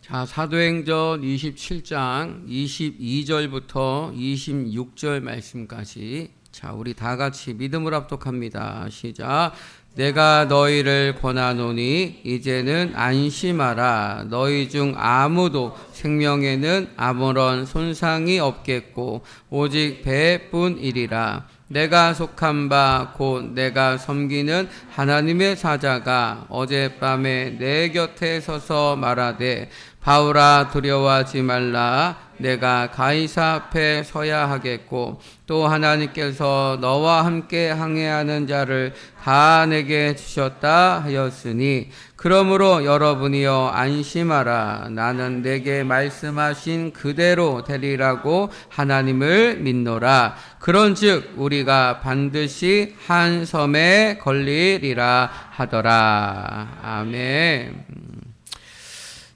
자, 사도행전 27장 22절부터 26절 말씀까지 자, 우리 다 같이 믿음으로 합독합니다. 시작. 내가 너희를 권하노니 이제는 안심하라. 너희 중 아무도 생명에는 아무런 손상이 없겠고 오직 배뿐이리라. 내가 속한 바 곧 내가 섬기는 하나님의 사자가 어젯밤에 내 곁에 서서 말하되 바울아 두려워하지 말라. 내가 가이사 앞에 서야 하겠고 또 하나님께서 너와 함께 항해하는 자를 다 내게 주셨다 하였으니 그러므로 여러분이여 안심하라. 나는 내게 말씀하신 그대로 되리라고 하나님을 믿노라. 그런즉 우리가 반드시 한 섬에 걸리리라 하더라. 아멘.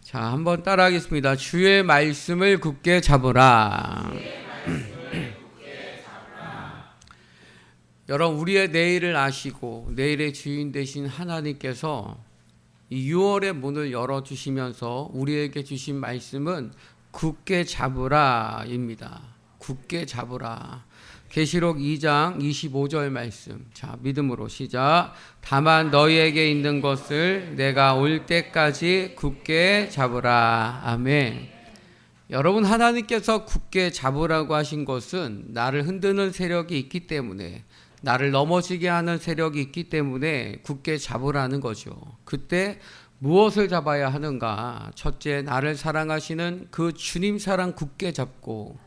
자, 한번 따라하겠습니다. 주의 말씀을 굳게 잡으라. 여러분, 우리의 내일을 아시고 내일의 주인 되신 하나님께서 이 6월의 문을 열어주시면서 우리에게 주신 말씀은 굳게 잡으라입니다. 굳게 잡으라. 계시록 2장 25절 말씀. 자, 믿음으로 시작. 다만 너희에게 있는 것을 내가 올 때까지 굳게 잡으라. 아멘. 여러분, 하나님께서 굳게 잡으라고 하신 것은 나를 흔드는 세력이 있기 때문에, 나를 넘어지게 하는 세력이 있기 때문에 굳게 잡으라는 거죠. 그때 무엇을 잡아야 하는가? 첫째, 나를 사랑하시는 그 주님 사랑 굳게 잡고,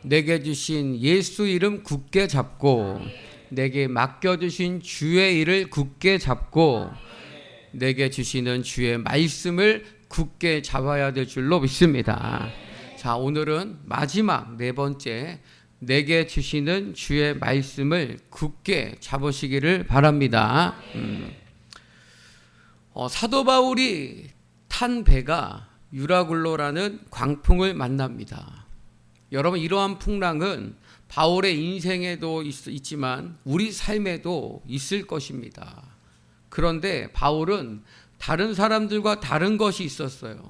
내게 주신 예수 이름 굳게 잡고, 내게 맡겨주신 주의 일을 굳게 잡고, 내게 주시는 주의 말씀을 굳게 잡아야 될 줄로 믿습니다. 자, 오늘은 마지막 네 번째, 내게 주시는 주의 말씀을 굳게 잡으시기를 바랍니다. 사도 바울이 탄 배가 유라굴로라는 광풍을 만납니다. 여러분, 이러한 풍랑은 바울의 인생에도 있지만 우리 삶에도 있을 것입니다. 그런데 바울은 다른 사람들과 다른 것이 있었어요.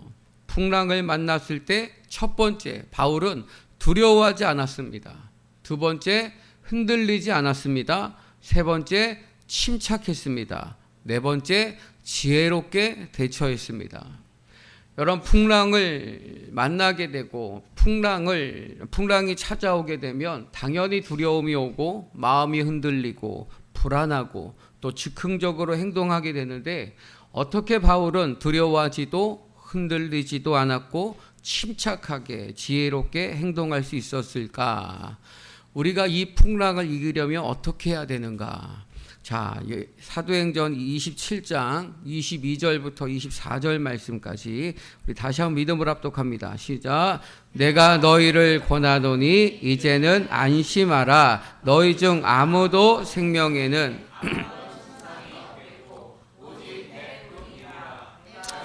풍랑을 만났을 때 첫 번째, 바울은 두려워하지 않았습니다. 두 번째, 흔들리지 않았습니다. 세 번째, 침착했습니다. 네 번째, 지혜롭게 대처했습니다. 여러분, 풍랑을 만나게 되고 풍랑이 찾아오게 되면 당연히 두려움이 오고 마음이 흔들리고 불안하고 또 즉흥적으로 행동하게 되는데, 어떻게 바울은 두려워하지도 흔들리지도 않았고 침착하게 지혜롭게 행동할 수 있었을까? 우리가 이 풍랑을 이기려면 어떻게 해야 되는가? 자, 사도행전 27장 22절부터 24절 말씀까지 우리 다시 한번 믿음으로 합독합니다. 시작. 내가 너희를 권하노니 이제는 안심하라. 너희 중 아무도 생명에는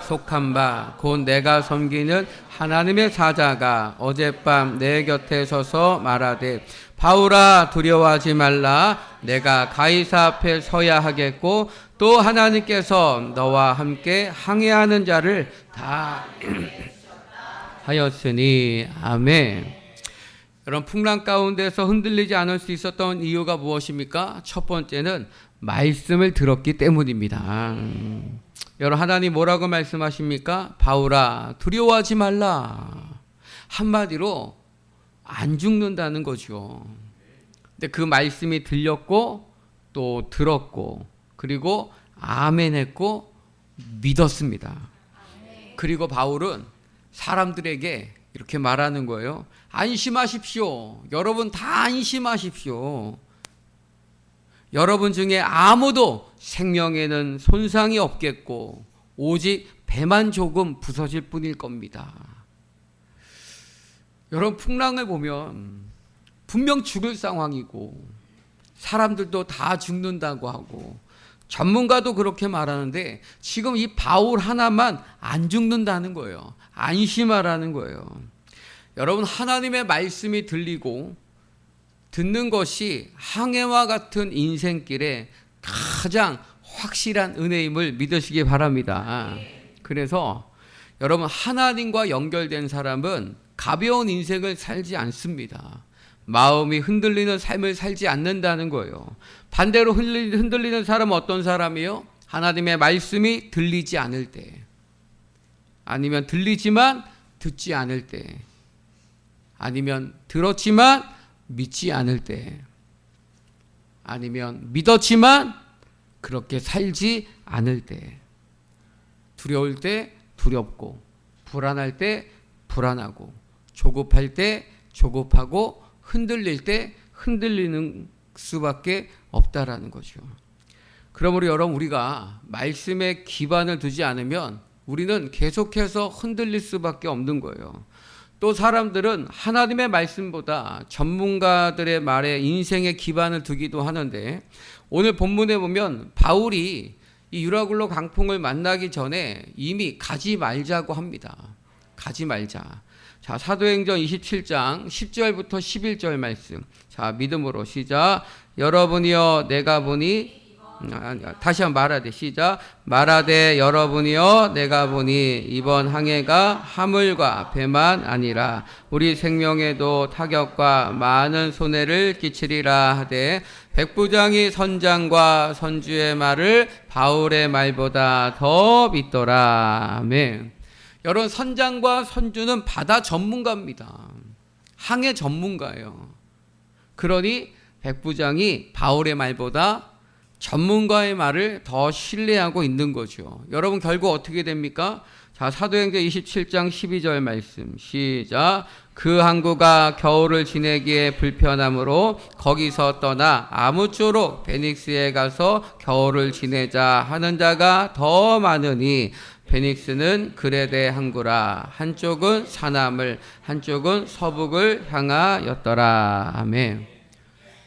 속한 바 곧 내가 섬기는 하나님의 사자가 어젯밤 내 곁에 서서 말하되 바울아 두려워하지 말라. 내가 가이사 앞에 서야 하겠고 또 하나님께서 너와 함께 항해하는 자를 다 하였으니. 아멘. 여러분, 풍랑 가운데서 흔들리지 않을 수 있었던 이유가 무엇입니까? 첫 번째는 말씀을 들었기 때문입니다. 여러분, 하나님 뭐라고 말씀하십니까? 바울아 두려워하지 말라. 한마디로 안 죽는다는 거죠. 근데 그 말씀이 들렸고 또 들었고 그리고 아멘 했고 믿었습니다. 그리고 바울은 사람들에게 이렇게 말하는 거예요. 안심하십시오. 여러분 다 안심하십시오. 여러분 중에 아무도 생명에는 손상이 없겠고 오직 배만 조금 부서질 뿐일 겁니다. 여러분, 풍랑을 보면 분명 죽을 상황이고 사람들도 다 죽는다고 하고 전문가도 그렇게 말하는데 지금 이 바울 하나만 안 죽는다는 거예요. 안심하라는 거예요. 여러분, 하나님의 말씀이 들리고 듣는 것이 항해와 같은 인생길에 가장 확실한 은혜임을 믿으시기 바랍니다. 그래서 여러분, 하나님과 연결된 사람은 가벼운 인생을 살지 않습니다. 마음이 흔들리는 삶을 살지 않는다는 거예요. 반대로 흔들리는 사람은 어떤 사람이에요? 하나님의 말씀이 들리지 않을 때, 아니면 들리지만 듣지 않을 때, 아니면 들었지만 믿지 않을 때, 아니면 믿었지만 그렇게 살지 않을 때, 두려울 때 두렵고, 불안할 때 불안하고, 조급할 때 조급하고, 흔들릴 때 흔들리는 수밖에 없다라는 거죠. 그러므로 여러분, 우리가 말씀에 기반을 두지 않으면 우리는 계속해서 흔들릴 수밖에 없는 거예요. 또 사람들은 하나님의 말씀보다 전문가들의 말에 인생의 기반을 두기도 하는데, 오늘 본문에 보면 바울이 이 유라굴로 강풍을 만나기 전에 이미 가지 말자고 합니다. 가지 말자. 자, 사도행전 27장 10절부터 11절 말씀. 자, 믿음으로 시작. 여러분이여 내가 보니, 다시 한번 말하되, 시작. 말하되 여러분이여 내가 보니 이번 항해가 화물과 배만 아니라 우리 생명에도 타격과 많은 손해를 끼치리라 하되, 백부장이 선장과 선주의 말을 바울의 말보다 더 믿더라. 아멘. 여러분, 선장과 선주는 바다 전문가입니다. 항해 전문가예요. 그러니 백부장이 바울의 말보다 전문가의 말을 더 신뢰하고 있는 거죠. 여러분, 결국 어떻게 됩니까? 자, 사도행전 27장 12절 말씀 시작. 그 항구가 겨울을 지내기에 불편하므로 거기서 떠나 아무쪼록 베닉스에 가서 겨울을 지내자 하는 자가 더 많으니, 베닉스는 그레데 항구라. 한쪽은 서남을, 한쪽은 서북을 향하였더라. 아멘.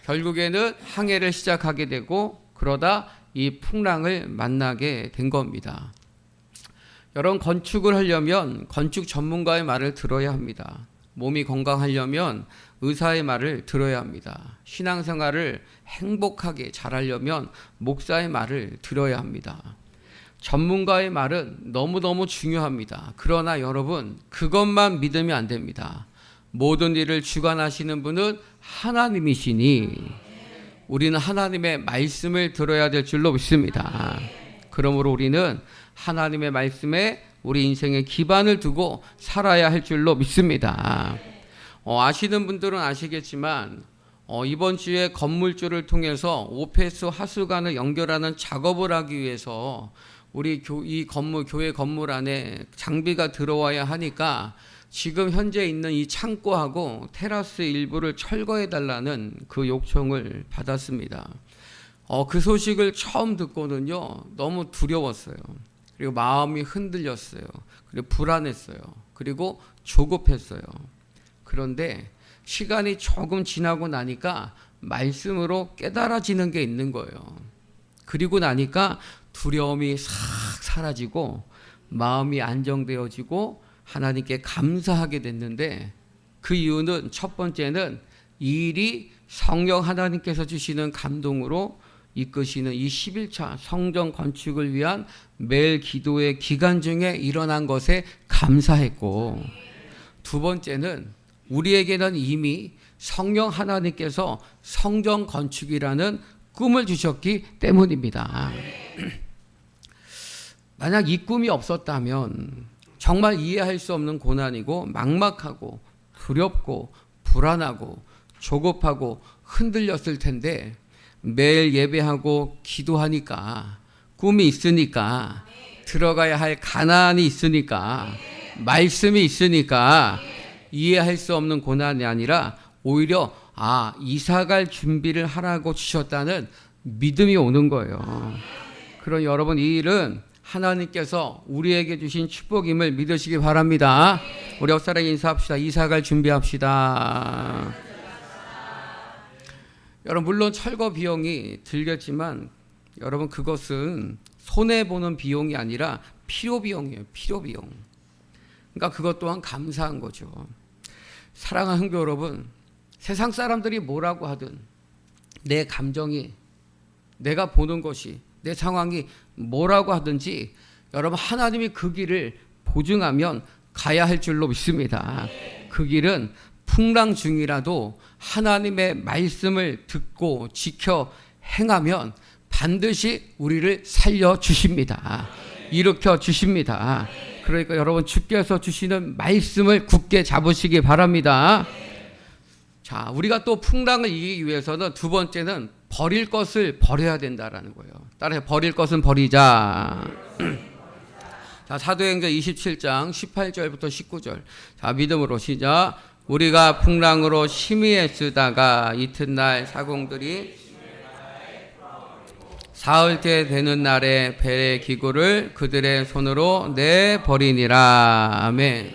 결국에는 항해를 시작하게 되고, 그러다 이 풍랑을 만나게 된 겁니다. 여러분, 건축을 하려면 건축 전문가의 말을 들어야 합니다. 몸이 건강하려면 의사의 말을 들어야 합니다. 신앙생활을 행복하게 잘하려면 목사의 말을 들어야 합니다. 전문가의 말은 너무너무 중요합니다. 그러나 여러분, 그것만 믿으면 안 됩니다. 모든 일을 주관하시는 분은 하나님이시니 우리는 하나님의 말씀을 들어야 될 줄로 믿습니다. 그러므로 우리는 하나님의 말씀에 우리 인생의 기반을 두고 살아야 할 줄로 믿습니다. 아시는 분들은 아시겠지만 이번 주에 건물주를 통해서 오페스 하수관을 연결하는 작업을 하기 위해서 우리 이 건물, 교회 건물 안에 장비가 들어와야 하니까 지금 현재 있는 이 창고하고 테라스 일부를 철거해 달라는 그 요청을 받았습니다. 그 소식을 처음 듣고는요, 너무 두려웠어요. 그리고 마음이 흔들렸어요. 그리고 불안했어요. 그리고 조급했어요. 그런데 시간이 조금 지나고 나니까 말씀으로 깨달아지는 게 있는 거예요. 그리고 나니까 두려움이 싹 사라지고 마음이 안정되어지고 하나님께 감사하게 됐는데, 그 이유는 첫 번째는 이 일이 성령 하나님께서 주시는 감동으로 이끄시는 이 11차 성전 건축을 위한 매일 기도의 기간 중에 일어난 것에 감사했고, 두 번째는 우리에게는 이미 성령 하나님께서 성전 건축이라는 꿈을 주셨기 때문입니다. 만약 이 꿈이 없었다면 정말 이해할 수 없는 고난이고 막막하고 두렵고 불안하고 조급하고 흔들렸을 텐데, 매일 예배하고 기도하니까, 꿈이 있으니까, 들어가야 할 가나안이 있으니까, 말씀이 있으니까 이해할 수 없는 고난이 아니라 오히려 이사갈 준비를 하라고 주셨다는 믿음이 오는 거예요. 그럼 여러분, 이 일은 하나님께서 우리에게 주신 축복임을 믿으시기 바랍니다. 우리 옆사람에게 인사합시다. 이사갈 준비합시다. 여러분, 물론 철거 비용이 들겠지만 여러분, 그것은 손해보는 비용이 아니라 필요 비용이에요. 필요 비용. 그러니까 그것 또한 감사한 거죠. 사랑하는 성도 여러분, 세상 사람들이 뭐라고 하든 내 감정이, 내가 보는 것이, 내 상황이 뭐라고 하든지 여러분, 하나님이 그 길을 보증하면 가야 할 줄로 믿습니다. 그 길은 풍랑 중이라도 하나님의 말씀을 듣고 지켜 행하면 반드시 우리를 살려주십니다. 일으켜 주십니다. 그러니까 여러분 주께서 주시는 말씀을 굳게 잡으시기 바랍니다. 자, 우리가 또 풍랑을 이기기 위해서는 두 번째는 버릴 것을 버려야 된다라는 거예요. 따라해, 버릴 것은 버리자. 자, 사도행전 27장 18절부터 19절. 자, 믿음으로 시작. 우리가 풍랑으로 심히 쓰다가 이튿날 사공들이 사흘째 되는 날에 배의 기구를 그들의 손으로 내버리니라. 아멘.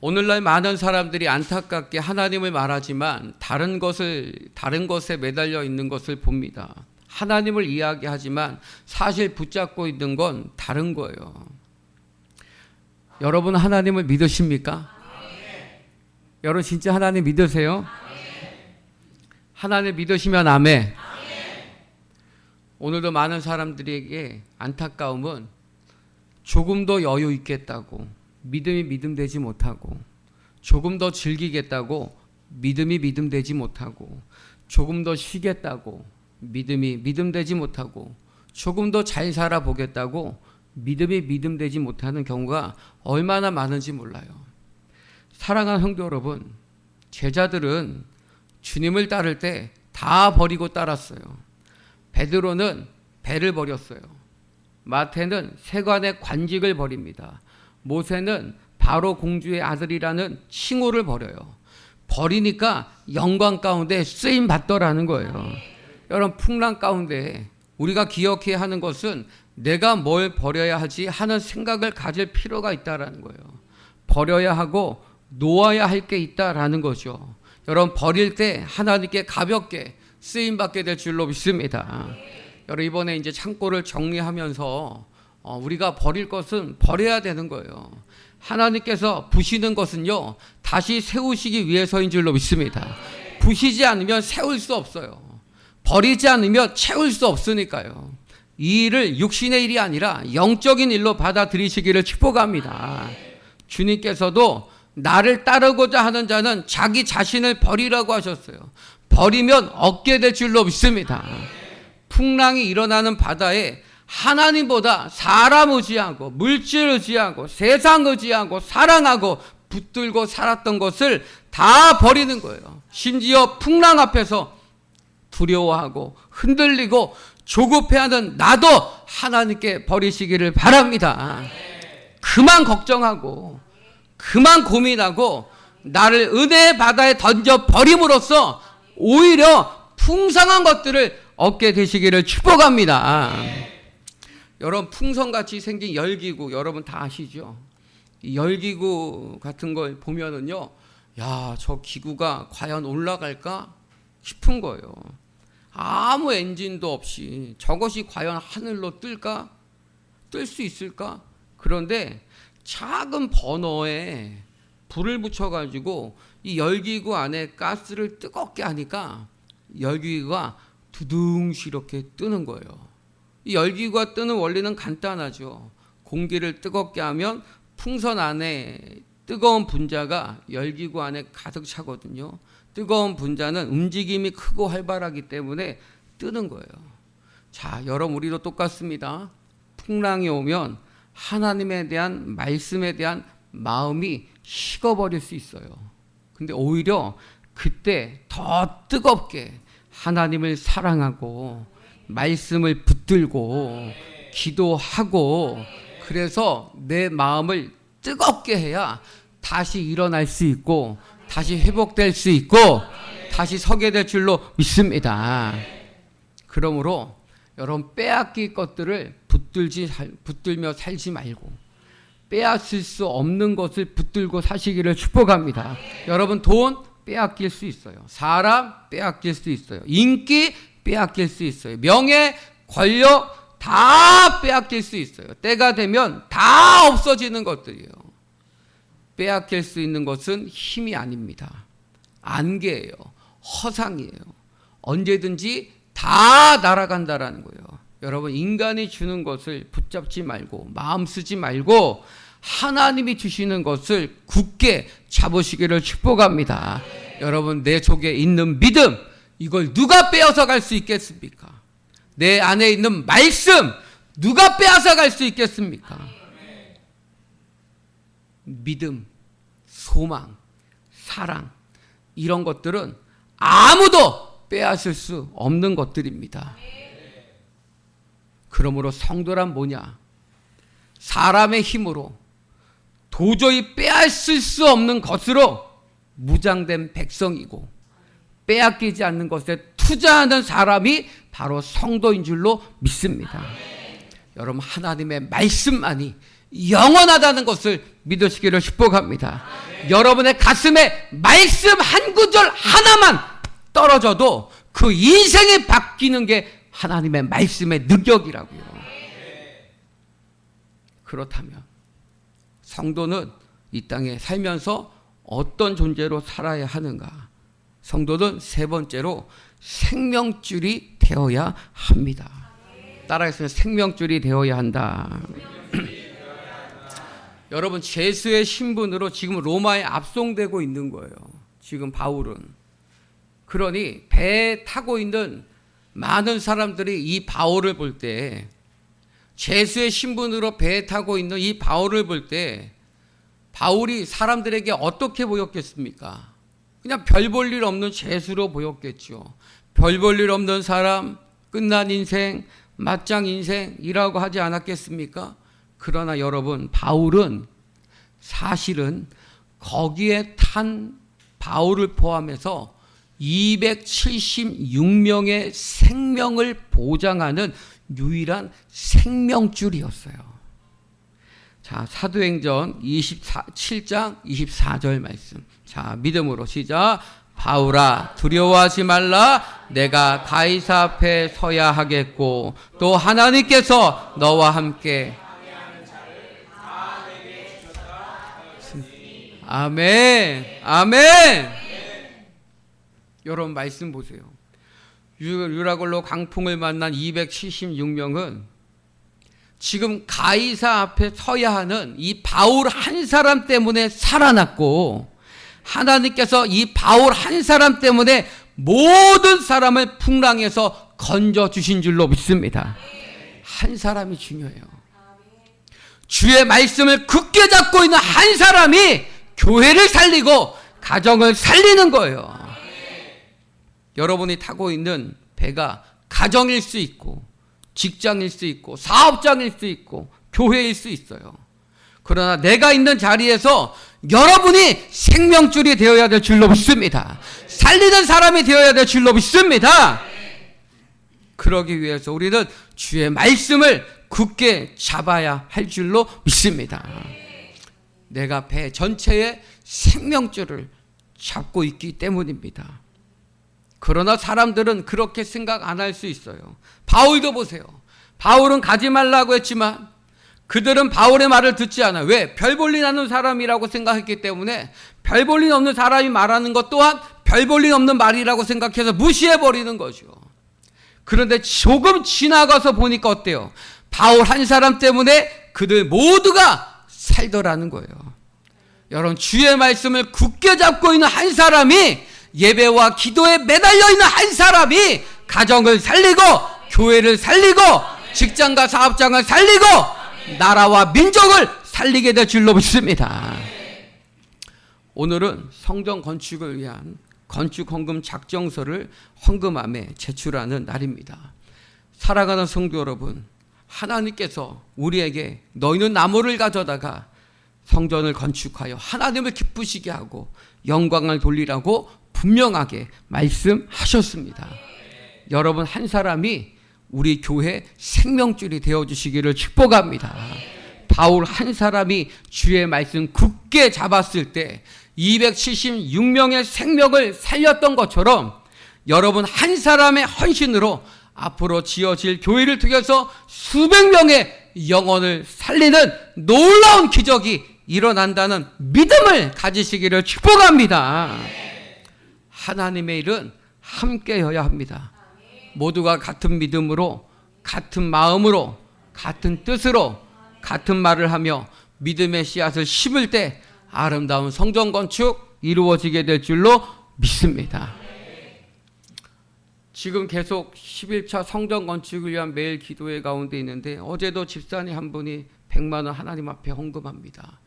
오늘날 많은 사람들이 안타깝게 하나님을 말하지만 다른 것에 매달려 있는 것을 봅니다. 하나님을 이야기하지만 사실 붙잡고 있는 건 다른 거예요. 여러분 하나님을 믿으십니까? 여러분 진짜 하나님 믿으세요? 하나님 믿으시면 아멘. 오늘도 많은 사람들에게 안타까움은 조금 더 여유 있겠다고 믿음이 믿음되지 못하고, 조금 더 즐기겠다고 믿음이 믿음되지 못하고, 조금 더 쉬겠다고 믿음이 믿음되지 못하고, 조금 더 잘 살아보겠다고 믿음이 믿음되지 못하는 경우가 얼마나 많은지 몰라요. 사랑하는 성도 여러분, 제자들은 주님을 따를 때 다 버리고 따랐어요. 베드로는 배를 버렸어요. 마태는 세관의 관직을 버립니다. 모세는 바로 공주의 아들이라는 칭호를 버려요. 버리니까 영광 가운데 쓰임 받더라는 거예요. 여러분 풍랑 가운데 우리가 기억해야 하는 것은 내가 뭘 버려야 하지 하는 생각을 가질 필요가 있다라는 거예요. 버려야 하고 놓아야 할 게 있다라는 거죠. 여러분 버릴 때 하나님께 가볍게 쓰임 받게 될 줄로 믿습니다. 여러분 이번에 이제 창고를 정리하면서 우리가 버릴 것은 버려야 되는 거예요. 하나님께서 부시는 것은요 다시 세우시기 위해서인 줄로 믿습니다. 부시지 않으면 세울 수 없어요. 버리지 않으면 채울 수 없으니까요. 이 일을 육신의 일이 아니라 영적인 일로 받아들이시기를 축복합니다. 주님께서도 나를 따르고자 하는 자는 자기 자신을 버리라고 하셨어요. 버리면 얻게 될 줄로 믿습니다. 풍랑이 일어나는 바다에 하나님보다 사람 의지하고 물질 의지하고 세상 의지하고 사랑하고 붙들고 살았던 것을 다 버리는 거예요. 심지어 풍랑 앞에서 두려워하고 흔들리고 조급해하는 나도 하나님께 버리시기를 바랍니다. 그만 걱정하고 그만 고민하고 나를 은혜의 바다에 던져 버림으로써 오히려 풍성한 것들을 얻게 되시기를 축복합니다. 여러분 풍선같이 생긴 열기구 여러분 다 아시죠? 이 열기구 같은 걸 보면은요, 야, 저 기구가 과연 올라갈까 싶은 거예요. 아무 엔진도 없이 저것이 과연 하늘로 뜰까? 뜰 수 있을까? 그런데 작은 버너에 불을 붙여가지고 이 열기구 안에 가스를 뜨겁게 하니까 열기구가 두둥시 이렇게 뜨는 거예요. 이 열기구가 뜨는 원리는 간단하죠. 공기를 뜨겁게 하면 풍선 안에 뜨거운 분자가 열기구 안에 가득 차거든요. 뜨거운 분자는 움직임이 크고 활발하기 때문에 뜨는 거예요. 자, 여러분 우리도 똑같습니다. 풍랑이 오면 하나님에 대한 말씀에 대한 마음이 식어버릴 수 있어요. 근데 오히려 그때 더 뜨겁게 하나님을 사랑하고 말씀을 붙들고 기도하고 그래서 내 마음을 뜨겁게 해야 다시 일어날 수 있고 다시 회복될 수 있고 다시 서게 될 줄로 믿습니다. 그러므로 여러분 빼앗길 것들을 붙들며 살지 말고 빼앗을 수 없는 것을 붙들고 사시기를 축복합니다. 여러분 돈 빼앗길 수 있어요. 사람 빼앗길 수 있어요. 인기 빼앗길 수 있어요. 명예, 권력 다 빼앗길 수 있어요. 때가 되면 다 없어지는 것들이에요. 빼앗길 수 있는 것은 힘이 아닙니다. 안개예요. 허상이에요. 언제든지 다 날아간다라는 거예요. 여러분, 인간이 주는 것을 붙잡지 말고 마음 쓰지 말고 하나님이 주시는 것을 굳게 잡으시기를 축복합니다. 여러분, 내 속에 있는 믿음, 이걸 누가 빼앗아 갈 수 있겠습니까? 내 안에 있는 말씀, 누가 빼앗아 갈 수 있겠습니까? 믿음, 소망, 사랑, 이런 것들은 아무도 빼앗을 수 없는 것들입니다. 그러므로 성도란 뭐냐? 사람의 힘으로 도저히 빼앗을 수 없는 것으로 무장된 백성이고, 빼앗기지 않는 것에 투자하는 사람이 바로 성도인 줄로 믿습니다. 여러분, 하나님의 말씀만이 영원하다는 것을 믿으시기를 축복합니다. 여러분의 가슴에 말씀 한 구절 하나만 떨어져도 그 인생이 바뀌는 게 하나님의 말씀의 능력이라고요. 그렇다면 성도는 이 땅에 살면서 어떤 존재로 살아야 하는가? 성도는 세 번째로 생명줄이 되어야 합니다. 따라하겠습니다. 생명줄이 되어야 한다. 여러분, 죄수의 신분으로 지금 로마에 압송되고 있는 거예요. 지금 바울은. 그러니 배에 타고 있는 많은 사람들이 이 바울을 볼 때, 죄수의 신분으로 배에 타고 있는 이 바울을 볼 때 바울이 사람들에게 어떻게 보였겠습니까? 그냥 별 볼 일 없는 죄수로 보였겠죠. 별 볼 일 없는 사람, 끝난 인생, 맞짱 인생이라고 하지 않았겠습니까? 그러나 여러분, 바울은 사실은 거기에 탄 바울을 포함해서 276명의 생명을 보장하는 유일한 생명줄이었어요. 자, 사도행전 27장 24절 말씀. 자, 믿음으로 시작. 바울아, 두려워하지 말라. 내가 가이사 앞에 서야 하겠고 또 하나님께서 너와 함께. 아멘, 아멘. 여러분, 말씀 보세요. 유라굴로 강풍을 만난 276명은 지금 가이사 앞에 서야 하는 이 바울 한 사람 때문에 살아났고, 하나님께서 이 바울 한 사람 때문에 모든 사람을 풍랑에서 건져주신 줄로 믿습니다. 한 사람이 중요해요. 주의 말씀을 굳게 잡고 있는 한 사람이 교회를 살리고 가정을 살리는 거예요. 여러분이 타고 있는 배가 가정일 수 있고, 직장일 수 있고, 사업장일 수 있고, 교회일 수 있어요. 그러나 내가 있는 자리에서 여러분이 생명줄이 되어야 될 줄로 믿습니다. 살리는 사람이 되어야 될 줄로 믿습니다. 그러기 위해서 우리는 주의 말씀을 굳게 잡아야 할 줄로 믿습니다. 내가 배 전체의 생명줄을 잡고 있기 때문입니다. 그러나 사람들은 그렇게 생각 안 할 수 있어요. 바울도 보세요. 바울은 가지 말라고 했지만 그들은 바울의 말을 듣지 않아요. 왜? 별 볼일 없는 사람이라고 생각했기 때문에 별 볼일 없는 사람이 말하는 것 또한 별 볼일 없는 말이라고 생각해서 무시해버리는 거죠. 그런데 조금 지나가서 보니까 어때요? 바울 한 사람 때문에 그들 모두가 살더라는 거예요. 여러분, 주의 말씀을 굳게 잡고 있는 한 사람이, 예배와 기도에 매달려 있는 한 사람이 가정을 살리고 교회를 살리고 직장과 사업장을 살리고 나라와 민족을 살리게 될 줄로 믿습니다. 오늘은 성전 건축을 위한 건축 헌금 작정서를 헌금함에 제출하는 날입니다. 살아가는 성도 여러분, 하나님께서 우리에게 너희는 나무를 가져다가 성전을 건축하여 하나님을 기쁘시게 하고 영광을 돌리라고 분명하게 말씀하셨습니다. 여러분 한 사람이 우리 교회 생명줄이 되어주시기를 축복합니다. 바울 한 사람이 주의 말씀 굳게 잡았을 때 276명의 생명을 살렸던 것처럼 여러분 한 사람의 헌신으로 앞으로 지어질 교회를 통해서 수백 명의 영혼을 살리는 놀라운 기적이 일어난다는 믿음을 가지시기를 축복합니다. 하나님의 일은 함께여야 합니다. 모두가 같은 믿음으로 같은 마음으로, 같은 뜻으로, 같은 말을 하며 믿음의 씨앗을 심을 때 아름다운 성전 건축 이루어지게 될 줄로 믿습니다. 지금 계속 11차 성전 건축을 위한 매일 기도회 가운데 있는데 어제도 집사님 한 분이 100만 원 하나님 앞에 헌금합니다.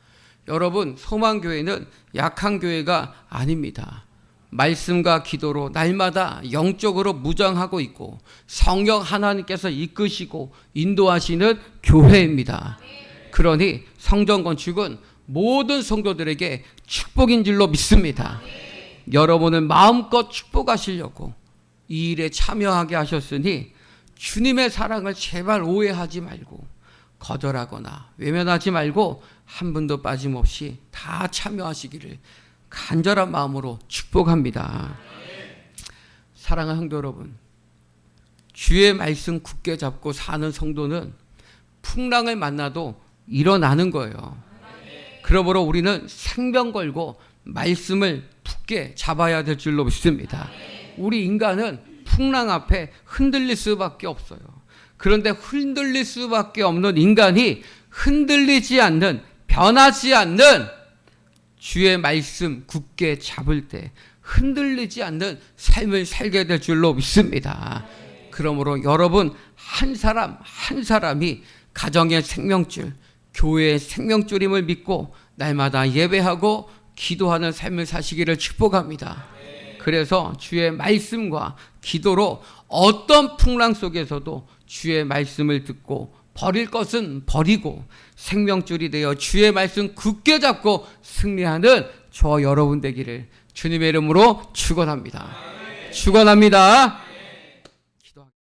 여러분, 소망교회는 약한 교회가 아닙니다. 말씀과 기도로 날마다 영적으로 무장하고 있고 성령 하나님께서 이끄시고 인도하시는 교회입니다. 그러니 성전 건축은 모든 성도들에게 축복인 줄로 믿습니다. 여러분을 마음껏 축복하시려고 이 일에 참여하게 하셨으니 주님의 사랑을 제발 오해하지 말고 거절하거나 외면하지 말고 한 분도 빠짐없이 다 참여하시기를 간절한 마음으로 축복합니다. 사랑하는 성도 여러분, 주의 말씀 굳게 잡고 사는 성도는 풍랑을 만나도 일어나는 거예요. 그러므로 우리는 생명 걸고 말씀을 굳게 잡아야 될 줄로 믿습니다. 우리 인간은 풍랑 앞에 흔들릴 수밖에 없어요. 그런데 흔들릴 수밖에 없는 인간이 흔들리지 않는, 변하지 않는 주의 말씀 굳게 잡을 때 흔들리지 않는 삶을 살게 될 줄로 믿습니다. 그러므로 여러분 한 사람 한 사람이 가정의 생명줄, 교회의 생명줄임을 믿고 날마다 예배하고 기도하는 삶을 사시기를 축복합니다. 그래서 주의 말씀과 기도로 어떤 풍랑 속에서도 주의 말씀을 듣고 버릴 것은 버리고 생명줄이 되어 주의 말씀 굳게 잡고 승리하는 저와 여러분 되기를 주님의 이름으로 축원합니다. 축원합니다.